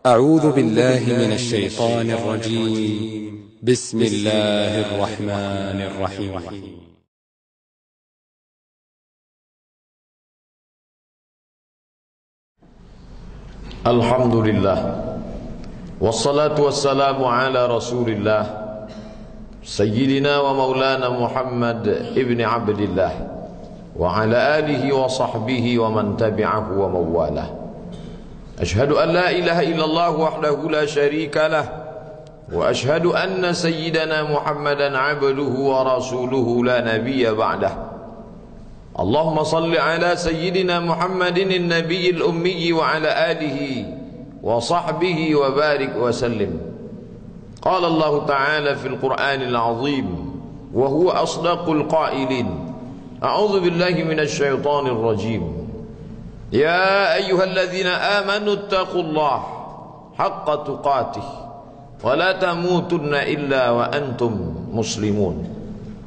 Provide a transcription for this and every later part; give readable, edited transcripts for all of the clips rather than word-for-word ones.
أعوذ بالله من الشيطان الرجيم. بسم الله الرحمن الرحيم. الحمد لله والصلاة والسلام على رسول الله سيدنا ومولانا محمد ابن عبد الله وعلى آله وصحبه ومن تبعه ومن والاه. أشهد أن لا إله إلا الله وحده لا شريك له وأشهد أن سيدنا محمدا عبده ورسوله لا نبي بعده. اللهم صل على سيدنا محمد النبي الأمي وعلى آله وصحبه وبارك وسلم. قال الله تعالى في القرآن العظيم وهو أصدق القائلين: أعوذ بالله من الشيطان الرجيم. يا أيها الذين آمنوا اتقوا الله حق تقاته ولا تموتن إلا وأنتم مسلمون.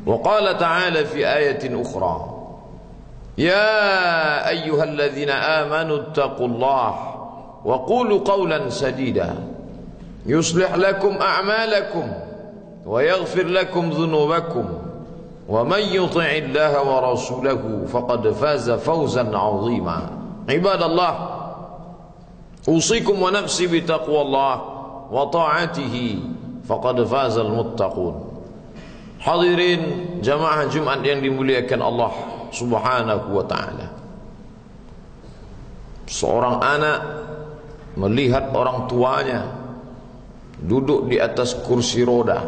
وقال تعالى في آية أخرى: يا أيها الذين آمنوا اتقوا الله وقولوا قولا سديدا يصلح لكم أعمالكم ويغفر لكم ذنوبكم ومن يطع الله ورسوله فقد فاز فوزا عظيما. عباد الله، أوصيكم ونفسي بتقوى الله وطاعته فقد فاز المتقون. Hadirin jamaah Jumat yang dimuliakan Allah Subhanahu wa ta'ala. Seorang anak melihat orang tuanya duduk di atas kursi roda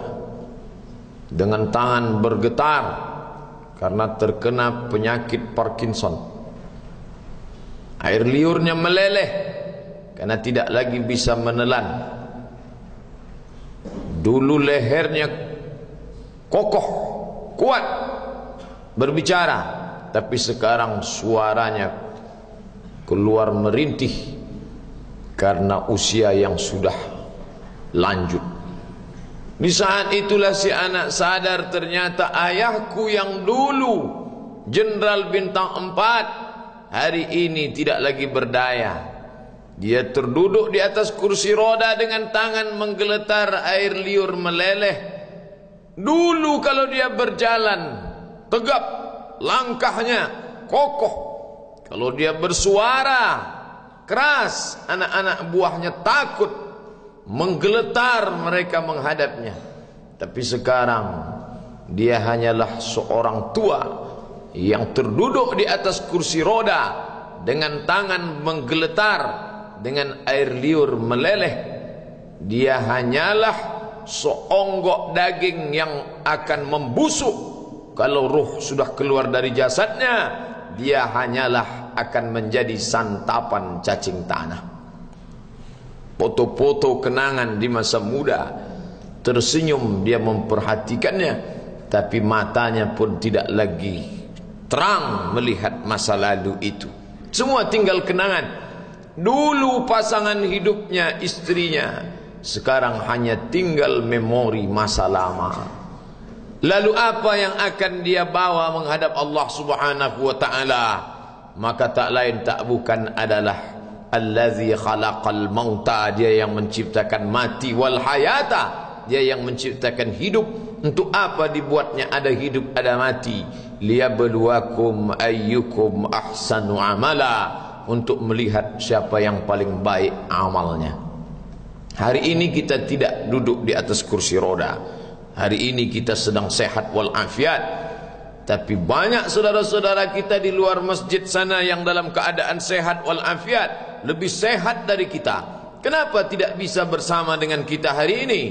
dengan tangan bergetar karena terkena penyakit Parkinson. Air liurnya meleleh karena tidak lagi bisa menelan. Dulu lehernya kokoh, kuat berbicara, tapi sekarang suaranya keluar merintih karena usia yang sudah lanjut. Di saat itulah si anak sadar ternyata ayahku yang dulu Jenderal Bintang 4 hari ini tidak lagi berdaya. Dia terduduk di atas kursi roda dengan tangan menggeletar, air liur meleleh. Dulu kalau dia berjalan tegap, langkahnya kokoh. Kalau dia bersuara keras, anak-anak buahnya takut, menggeletar mereka menghadapnya. Tapi sekarang dia hanyalah seorang tua yang terduduk di atas kursi roda dengan tangan menggeletar, dengan air liur meleleh. Dia hanyalah seonggok daging yang akan membusuk. Kalau ruh sudah keluar dari jasadnya, dia hanyalah akan menjadi santapan cacing tanah. Foto-foto kenangan di masa muda, tersenyum dia memperhatikannya, tapi matanya pun tidak lagi terang melihat masa lalu itu. Semua tinggal kenangan. Dulu pasangan hidupnya, istrinya, sekarang hanya tinggal memori masa lama. Lalu apa yang akan dia bawa menghadap Allah Subhanahu wa ta'ala? Maka tak lain tak bukan adalah Allazi khalaqal mauta, dia yang menciptakan mati, wal hayata, dia yang menciptakan hidup. Untuk apa dibuatnya ada hidup ada mati? Liyabluwakum ayyukum ahsanu amala, untuk melihat siapa yang paling baik amalnya. Hari ini kita tidak duduk di atas kursi roda. Hari ini kita sedang sehat walafiat. Tapi banyak saudara-saudara kita di luar masjid sana yang dalam keadaan sehat walafiat, lebih sehat dari kita. Kenapa tidak bisa bersama dengan kita hari ini?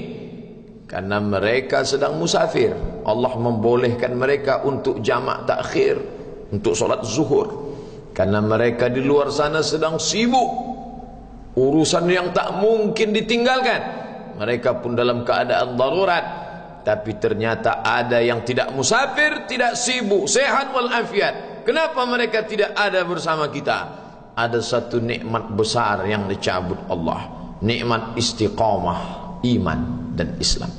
Karena mereka sedang musafir. Allah membolehkan mereka untuk jamak takhir, untuk solat zuhur. Karena mereka di luar sana sedang sibuk, urusan yang tak mungkin ditinggalkan. Mereka pun dalam keadaan darurat. Tapi ternyata ada yang tidak musafir, tidak sibuk, sehat walafiat. Kenapa mereka tidak ada bersama kita? Ada satu nikmat besar yang dicabut Allah, nikmat istiqamah, iman dan Islam.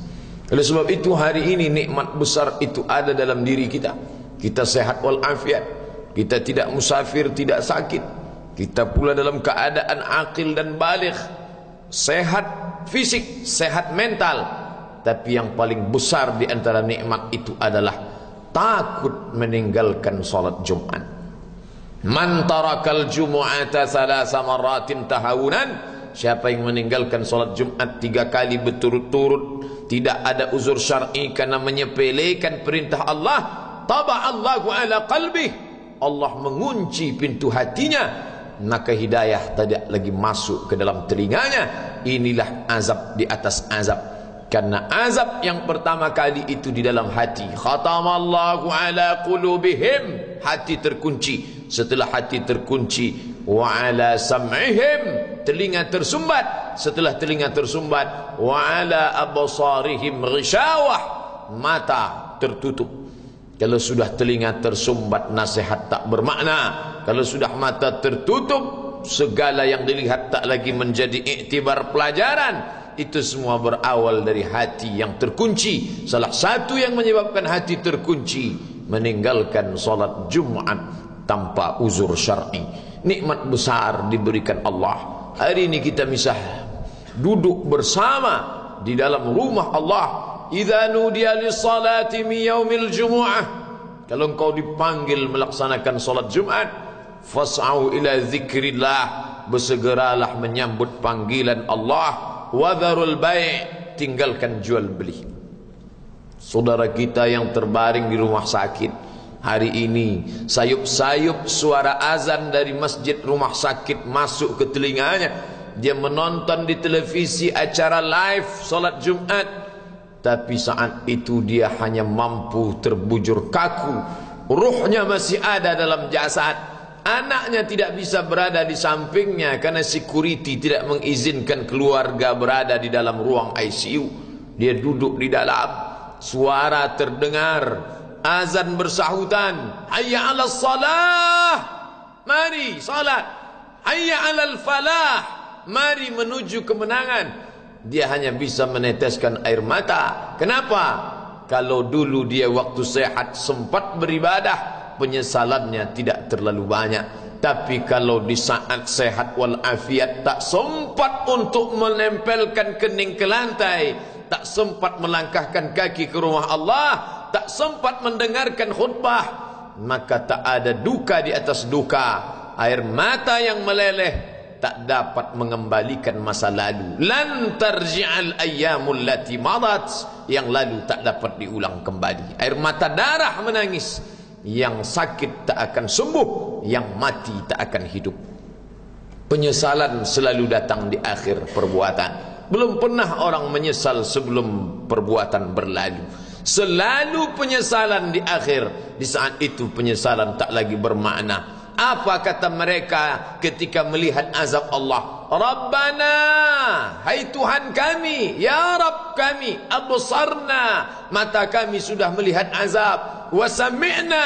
Oleh sebab itu hari ini nikmat besar itu ada dalam diri kita. Kita sehat walafiat, kita tidak musafir, tidak sakit, kita pula dalam keadaan aqil dan baligh. sehat fisik, sehat mental. Tapi yang paling besar di antara nikmat itu adalah takut meninggalkan salat Jumat. Man tarakal jumu'ata thalatha marratin tahawunan, siapa yang meninggalkan salat Jumat 3 kali berturut-turut, tidak ada uzur syar'i karena menyepelekan perintah Allah, taba'allahu ala qalbih, Allah mengunci pintu hatinya, maka hidayah tidak lagi masuk ke dalam telinganya. Inilah azab di atas azab. Karena azab yang pertama kali itu di dalam hati. Khatamallahu ala qulubihim, hati terkunci. Setelah hati terkunci, wa ala sam'ihim, telinga tersumbat. Setelah telinga tersumbat, wa ala absarihim ghishawah, mata tertutup. Kalau sudah telinga tersumbat, nasihat tak bermakna. Kalau sudah mata tertutup, segala yang dilihat tak lagi menjadi iktibar pelajaran. Itu semua berawal dari hati yang terkunci. Salah satu yang menyebabkan hati terkunci, meninggalkan salat Jumat tanpa uzur syar'i. Nikmat besar diberikan Allah. Hari ini kita bisa duduk bersama di dalam rumah Allah. Idza nudiya lis-salati min yaumil jumu'ah, kalau engkau dipanggil melaksanakan salat Jumat, fas'au ila dzikrillah, bersegeralah menyambut panggilan Allah. Wadharul bai', tinggalkan jual beli. Saudara kita yang terbaring di rumah sakit, hari ini sayup-sayup suara azan dari masjid rumah sakit masuk ke telinganya. Dia menonton di televisi acara live salat Jumat, tapi saat itu dia hanya mampu terbujur kaku. Ruhnya masih ada dalam jasad. Anaknya tidak bisa berada di sampingnya karena security tidak mengizinkan keluarga berada di dalam ruang ICU. Dia duduk di dalam, suara terdengar, azan bersahutan, hayya 'alas salah, mari salat, hayya 'alal falah, mari menuju kemenangan. Dia hanya bisa meneteskan air mata. Kenapa? Kalau dulu dia waktu sehat sempat beribadah, penyesalannya tidak terlalu banyak. Tapi kalau di saat sehat walafiat tak sempat untuk menempelkan kening ke lantai, tak sempat melangkahkan kaki ke rumah Allah, tak sempat mendengarkan khutbah, maka tak ada duka di atas duka. Air mata yang meleleh tak dapat mengembalikan masa lalu. Lan tarji'al ayyamul lati madat, yang lalu tak dapat diulang kembali. Air mata darah menangis. Yang sakit tak akan sembuh, yang mati tak akan hidup. Penyesalan selalu datang di akhir perbuatan. Belum pernah orang menyesal sebelum perbuatan berlalu. Selalu penyesalan di akhir. Di saat itu penyesalan tak lagi bermakna. Apa kata mereka ketika melihat azab Allah? Rabbana, hai Tuhan kami, ya Rabb kami, absarna, mata kami sudah melihat azab, wa sami'na,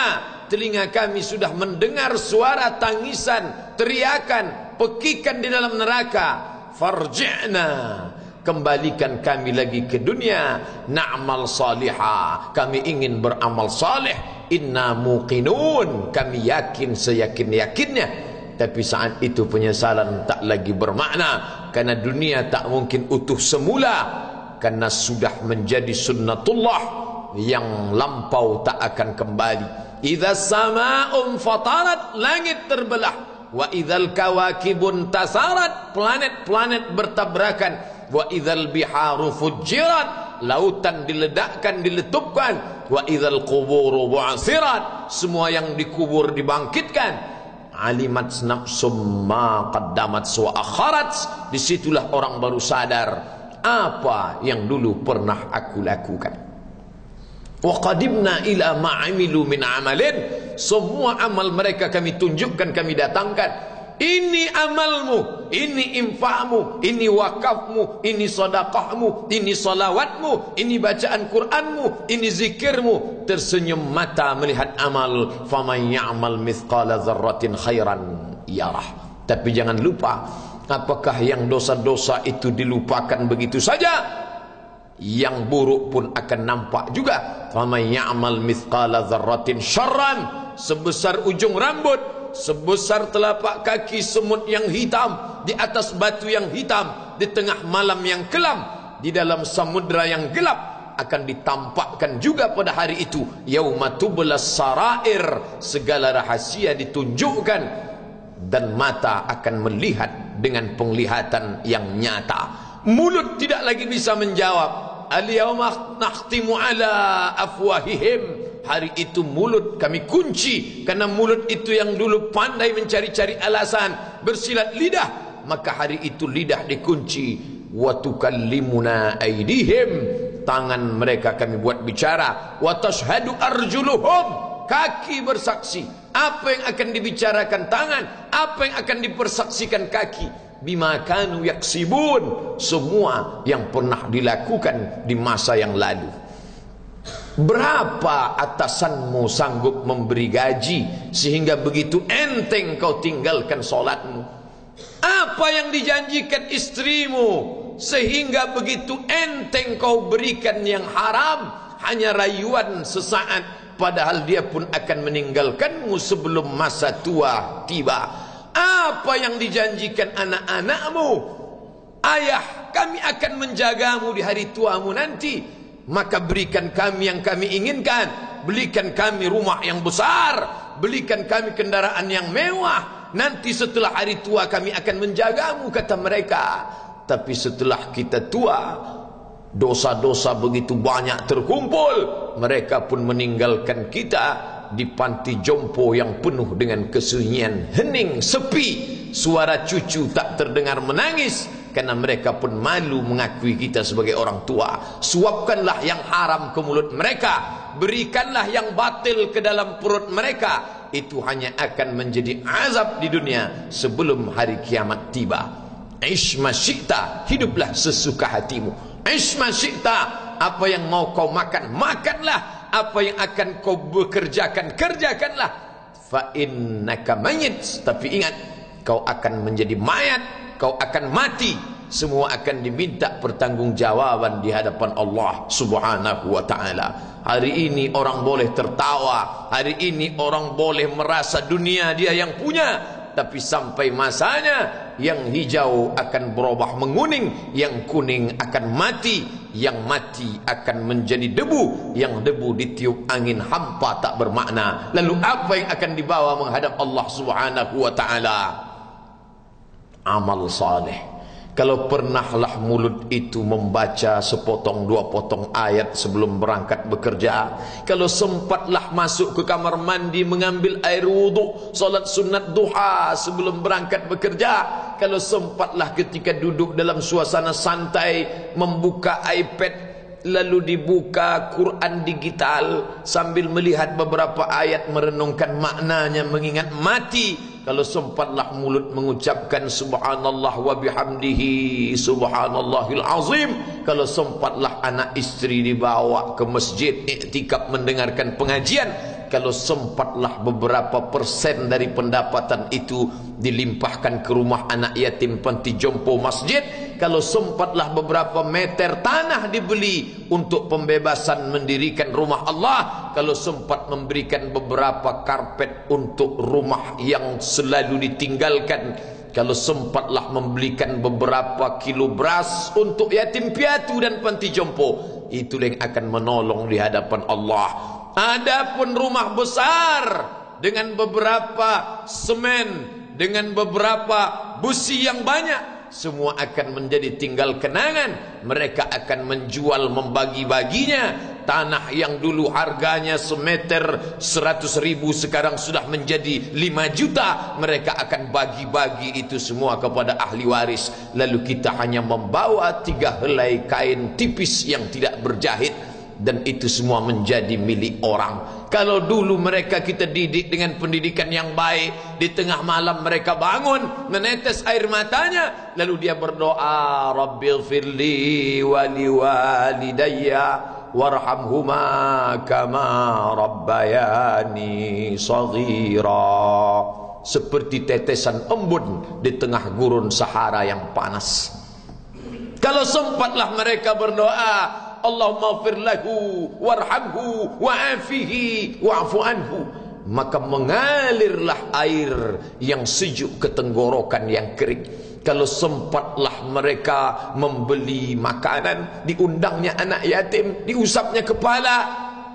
telinga kami sudah mendengar suara tangisan, teriakan, pekikan di dalam neraka. Farji'na, kembalikan kami lagi ke dunia, na'mal salihah, kami ingin beramal saleh. Inna muqinun, kami yakin seyakin-yakinnya. Tapi saat itu penyesalan tak lagi bermakna, karena dunia tak mungkin utuh semula, karena sudah menjadi sunnatullah yang lampau tak akan kembali. Idza sama'un fatarat, langit terbelah. Wa idzal kawakibun tasarat, planet-planet bertabrakan. Wa idzal biharu fujirat, lautan diledakkan, diletupkan. Wa idzal quburu bu'asirat, semua yang dikubur dibangkitkan. Alimat nafsum ma qaddamat wa akharat, disitulah orang baru sadar apa yang dulu pernah aku lakukan. Wa qadimna ila ma amilu min amalin, semua amal mereka kami tunjukkan, kami datangkan. Ini amalmu, ini infakmu, ini wakafmu, ini sedekahmu, ini salawatmu, ini bacaan Qur'anmu, ini zikirmu. Tersenyum mata melihat amal. Faman ya'mal mithqala dzarratin khairan yarah. Tapi jangan lupa, apakah yang dosa-dosa itu dilupakan begitu saja? Yang buruk pun akan nampak juga. Faman ya'mal mithqala dzarratin syarran, sebesar ujung rambut, sebesar telapak kaki semut yang hitam di atas batu yang hitam di tengah malam yang kelam di dalam samudra yang gelap akan ditampakkan juga pada hari itu. Yauma tublas sarair, segala rahasia ditunjukkan dan mata akan melihat dengan penglihatan yang nyata. Mulut tidak lagi bisa menjawab. Al-yawma nakhtimu ala afwahihim, hari itu mulut kami kunci, karena mulut itu yang dulu pandai mencari-cari alasan, bersilat lidah, maka hari itu lidah dikunci. Wa tukallimuna aydihim, tangan mereka kami buat bicara. Wa tashhadu arjuluhum, kaki bersaksi. Apa yang akan dibicarakan tangan, apa yang akan dipersaksikan kaki. Bima kanu yaksibun, semua yang pernah dilakukan di masa yang lalu. Berapa atasanmu sanggup memberi gaji sehingga begitu enteng kau tinggalkan solatmu? Apa yang dijanjikan istrimu sehingga begitu enteng kau berikan yang haram, hanya rayuan sesaat, padahal dia pun akan meninggalkanmu sebelum masa tua tiba. Apa yang dijanjikan anak-anakmu? Ayah, kami akan menjagamu di hari tuamu nanti, maka berikan kami yang kami inginkan. Belikan kami rumah yang besar, belikan kami kendaraan yang mewah. Nanti setelah hari tua kami akan menjagamu, kata mereka. Tapi setelah kita tua, dosa-dosa begitu banyak terkumpul, mereka pun meninggalkan kita di panti jompo yang penuh dengan kesunyian, hening, sepi. Suara cucu tak terdengar menangis, karena mereka pun malu mengakui kita sebagai orang tua. Suapkanlah yang haram ke mulut mereka, berikanlah yang batil ke dalam perut mereka. Itu hanya akan menjadi azab di dunia sebelum hari kiamat tiba. Ish ma syi'ta, hiduplah sesuka hatimu. Ish ma syi'ta, apa yang mau kau makan, makanlah. Apa yang akan kau bekerjakan, kerjakanlah. Fa innaka mayyit, tapi ingat, kau akan menjadi mayat, kau akan mati. Semua akan diminta pertanggungjawaban di hadapan Allah Subhanahu wa ta'ala. Hari ini orang boleh tertawa, hari ini orang boleh merasa dunia dia yang punya, tapi sampai masanya yang hijau akan berubah menguning, yang kuning akan mati, yang mati akan menjadi debu, yang debu ditiup angin hampa tak bermakna. Lalu apa yang akan dibawa menghadap Allah Subhanahu wa ta'ala? Amal saleh. Kalau pernahlah mulut itu membaca sepotong dua potong ayat sebelum berangkat bekerja, kalau sempatlah masuk ke kamar mandi mengambil air wudhu, solat sunat duha sebelum berangkat bekerja, kalau sempatlah ketika duduk dalam suasana santai membuka iPad lalu dibuka Quran digital sambil melihat beberapa ayat merenungkan maknanya, mengingat mati. Kalau sempatlah mulut mengucapkan subhanallah wa bihamdihi subhanallahil azim. Kalau sempatlah anak istri dibawa ke masjid iktikaf mendengarkan pengajian. Kalau sempatlah beberapa persen dari pendapatan itu dilimpahkan ke rumah anak yatim panti jompo masjid. Kalau sempatlah beberapa meter tanah dibeli untuk pembebasan mendirikan rumah Allah. Kalau sempat memberikan beberapa karpet untuk rumah yang selalu ditinggalkan. Kalau sempatlah membelikan beberapa kilo beras untuk yatim piatu dan panti jompo, itulah yang akan menolong di hadapan Allah. Adapun rumah besar dengan beberapa semen, dengan beberapa busi yang banyak, semua akan menjadi tinggal kenangan. Mereka akan menjual, membagi-baginya. Tanah yang dulu harganya semeter 100.000 sekarang sudah menjadi 5 juta. Mereka akan bagi-bagi itu semua kepada ahli waris. Lalu kita hanya membawa 3 helai kain tipis yang tidak berjahit, dan itu semua menjadi milik orang. Kalau dulu mereka kita didik dengan pendidikan yang baik, di tengah malam mereka bangun menetes air matanya, lalu dia berdoa, Rabbighfirli wa liwalidayya warhamhuma kama rabbayani shaghira. Seperti tetesan embun di tengah gurun Sahara yang panas. Kalau sempatlah mereka berdoa, Allahumma ighfir lahu warhamhu wa'afihi wa'fu anhu. maka mengalirlah air yang sejuk ke tenggorokan yang kering. Kalau sempatlah mereka membeli makanan, diundangnya anak yatim, diusapnya kepala,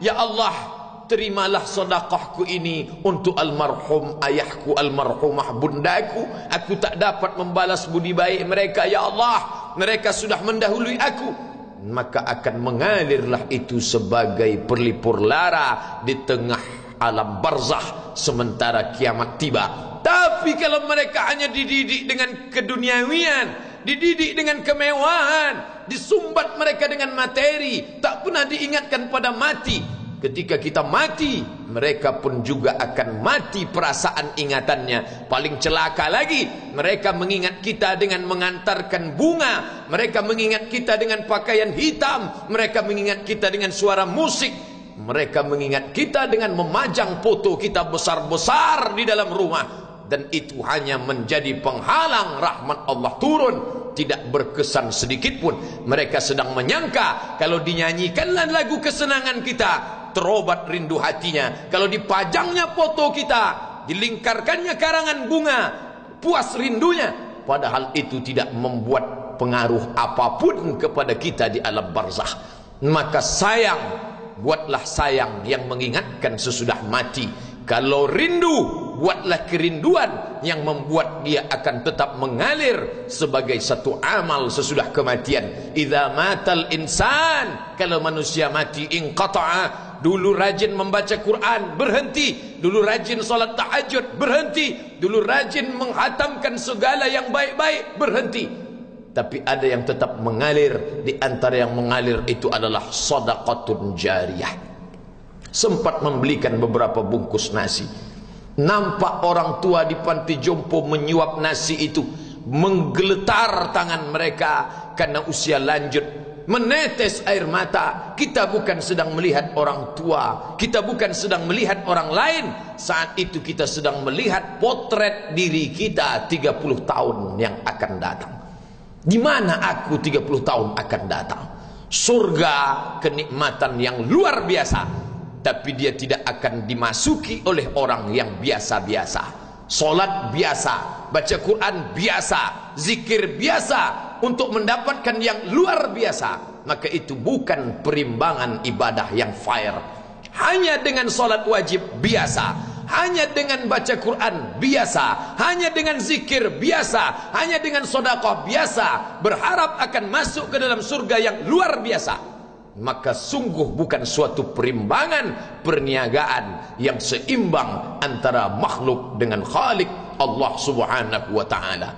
ya Allah, terimalah sedekahku ini untuk almarhum ayahku, almarhumah bundaku. Aku tak dapat membalas budi baik mereka, ya Allah, mereka sudah mendahului aku. Maka akan mengalirlah itu sebagai perlipur lara di tengah alam barzah sementara kiamat tiba. Tapi kalau mereka hanya dididik dengan keduniawian, dididik dengan kemewahan, disumbat mereka dengan materi, tak pernah diingatkan pada mati. Ketika kita mati, mereka pun juga akan mati perasaan ingatannya. Paling celaka lagi, mereka mengingat kita dengan mengantarkan bunga, mereka mengingat kita dengan pakaian hitam, mereka mengingat kita dengan suara musik, mereka mengingat kita dengan memajang foto kita besar-besar di dalam rumah. Dan itu hanya menjadi penghalang rahmat Allah turun, tidak berkesan sedikit pun. Mereka sedang menyangka kalau dinyanyikanlah lagu kesenangan kita, terobat rindu hatinya. Kalau dipajangnya foto kita, dilingkarkannya karangan bunga, puas rindunya. Padahal itu tidak membuat pengaruh apapun kepada kita di alam barzah. Maka sayang, buatlah sayang yang mengingatkan sesudah mati. Kalau rindu, buatlah kerinduan yang membuat dia akan tetap mengalir sebagai satu amal sesudah kematian. Idza matal insan, kalau manusia mati, inqata'a. Dulu rajin membaca Quran, berhenti. Dulu rajin salat tahajud, berhenti. Dulu rajin menghatamkan segala yang baik-baik, berhenti. Tapi ada yang tetap mengalir. Di antara yang mengalir itu adalah sedekatun jariyah. Sempat membelikan beberapa bungkus nasi, nampak orang tua di panti jompo menyuap nasi itu, menggeletar tangan mereka karena usia lanjut, menetes air mata. Kita bukan sedang melihat orang tua, kita bukan sedang melihat orang lain. Saat itu kita sedang melihat potret diri kita 30 tahun yang akan datang. Di mana aku 30 tahun akan datang? Surga, kenikmatan yang luar biasa, tapi dia tidak akan dimasuki oleh orang yang biasa-biasa. Solat biasa, baca Quran biasa, zikir biasa, untuk mendapatkan yang luar biasa. Maka itu bukan perimbangan ibadah yang fair. Hanya dengan solat wajib biasa, hanya dengan baca Quran biasa, hanya dengan zikir biasa, hanya dengan sedekah biasa, berharap akan masuk ke dalam surga yang luar biasa, maka sungguh bukan suatu perimbangan perniagaan yang seimbang antara makhluk dengan Khalik Allah Subhanahu wa taala.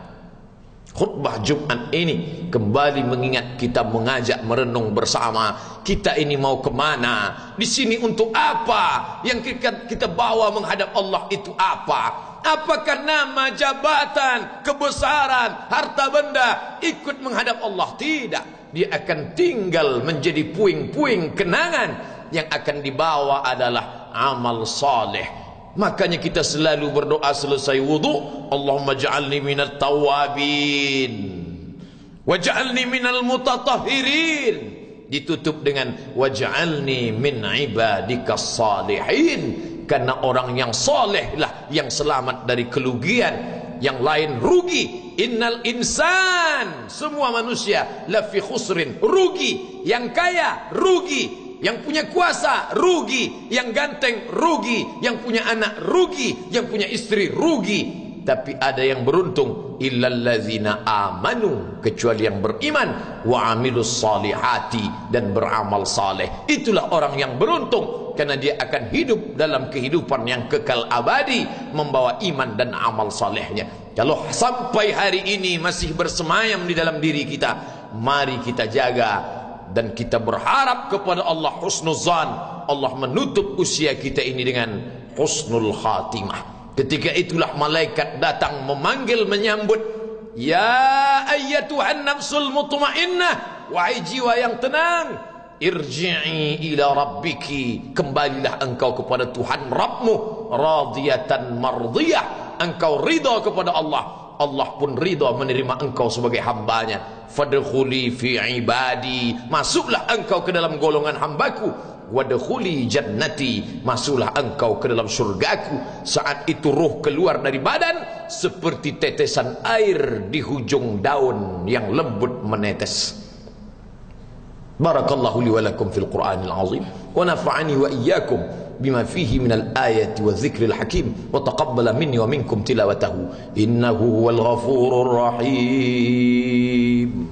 Khutbah Jumat ini kembali mengingat kita, mengajak merenung bersama. Kita ini mau kemana? Di sini untuk apa? Yang kita bawa menghadap Allah itu apa? Apakah nama, jabatan, kebesaran, harta benda ikut menghadap Allah? Tidak. Dia akan tinggal menjadi puing-puing kenangan. Yang akan dibawa adalah amal saleh. Makanya kita selalu berdoa selesai wudu, Allahumma ja'alni minat tawabin waj'alni minal mutatahhirin. Ditutup dengan waj'alni min ibadikas salihin. Karena orang yang saleh lah yang selamat dari kerugian, yang lain rugi. Innal insan, semua manusia lafi khusrin, rugi. Yang kaya rugi, yang punya kuasa rugi, yang ganteng rugi, yang punya anak rugi, yang punya istri rugi. Tapi ada yang beruntung, illallazina amanu, kecuali yang beriman, wa amilus salihati, dan beramal saleh. Itulah orang yang beruntung, karena dia akan hidup dalam kehidupan yang kekal abadi, membawa iman dan amal salehnya. Kalau sampai hari ini masih bersemayam di dalam diri kita, mari kita jaga dan kita berharap kepada Allah husnuzan. Allah menutup usia kita ini dengan husnul khatimah. Ketika itulah malaikat datang memanggil, menyambut, ya ayyatuhan nafsul mutmainnah, wahai jiwa yang tenang, irji'i ila rabbiki, kembalilah engkau kepada Tuhan Rabbmu, radiyatan mardiyah, engkau ridha kepada Allah, Allah pun ridha menerima engkau sebagai hambanya. Fadkhuli fi ibadi, masuklah engkau ke dalam golongan hambaku. Wadkhuli jannati, masuklah engkau ke dalam surgaku. Saat itu ruh keluar dari badan seperti tetesan air di hujung daun yang lembut menetes. Barakallahu li wa lakum fil Qur'anil azim wa nafa'ani wa iyyakum bima fihi minal ayati wa dzikril hakim wa taqabbala minni wa minkum tilawatahu innahu huwal ghafurur rahim.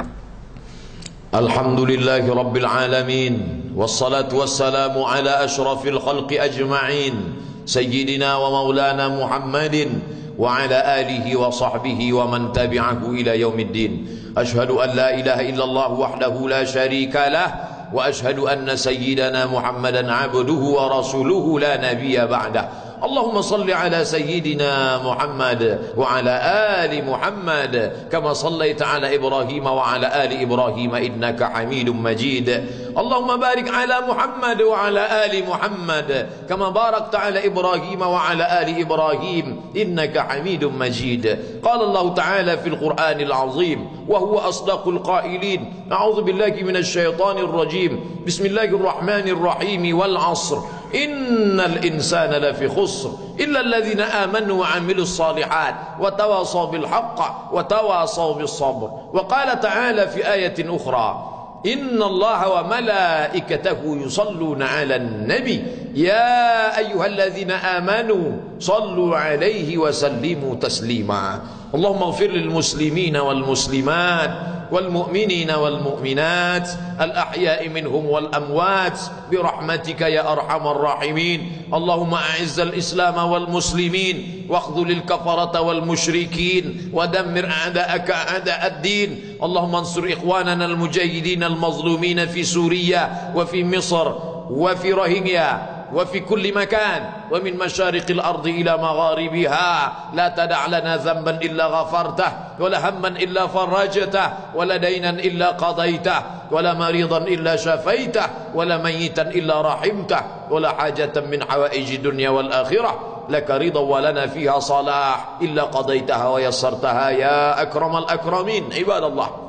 Alhamdulillahi rabbil alamin wassalatu wassalamu ala asyrafil khalqi ajma'in sayyidina wa maulana Muhammadin wa ala alihi wa sahbihi wa man tabi'ahu ila yaumiddin. Ashhadu an la ilaha illallah wahdahu la syarika lah wa ashhadu anna sayyidana Muhammadan abduhu wa rasuluhu la nabiyya ba'dah. Allahumma salli ala sayyidina Muhammad wa ala ali Muhammad kama sallaita ala Ibrahim wa ala ali Ibrahim innaka Hamidum Majid. Allahumma barik ala Muhammad wa ala ali Muhammad kama barakta ala Ibrahim wa ala ali Ibrahim innaka Hamidum Majid. Qala Allah ta'ala fil Qur'anil azim wa huwa asdaqul qailin. A'udzu billahi minasy syaithanir rajim. Bismillahir rahmanir rahim. Wal 'ashr innal insana lafi khusr illa alladhina amanu wa 'amilus salihat wa tawasaw bil haqq wa tawasaw bis sabr. Wa qala ta'ala fi ayatin ukhra inna allaha wa malaikatahu yusalluna 'alan nabi ya ayyuhalladzina amanu sallu 'alaihi wa sallimu taslima. Allahumma ighfir lil muslimina wal muslimat والمؤمنين والمؤمنات الأحياء منهم والأموات برحمتك يا أرحم الراحمين. اللهم أعز الإسلام والمسلمين واخذل الكفرة والمشركين ودمر أعداءك أعداء الدين. اللهم انصر إخواننا المجاهدين المظلومين في سوريا وفي مصر وفي روهينيا وفي كل مكان ومن مشارق الأرض إلى مغاربها. لا تدع لنا ذنبا إلا غفرته ولا هما إلا فرجته ولا دينا إلا قضيته ولا مريضا إلا شفيته ولا ميتا إلا رحمته ولا حاجة من حوائج الدنيا والآخرة لك رضا ولنا فيها صلاح إلا قضيتها ويسرتها يا أكرم الأكرمين. عباد الله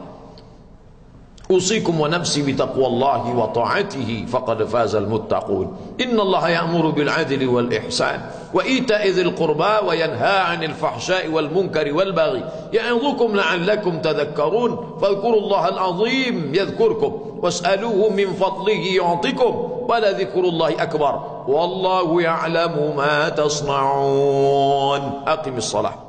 أوصيكم ونفسي بتقوى الله وطاعته فقد فاز المتقون. إن الله يأمر بالعدل والإحسان وإيتاء ذي القربى وينهى عن الفحشاء والمنكر والبغي يعظكم لعلكم تذكرون. فاذكروا الله العظيم يذكركم واسألوه من فضله يعطكم ولذكر الله أكبر والله يعلم ما تصنعون. أقم الصلاة.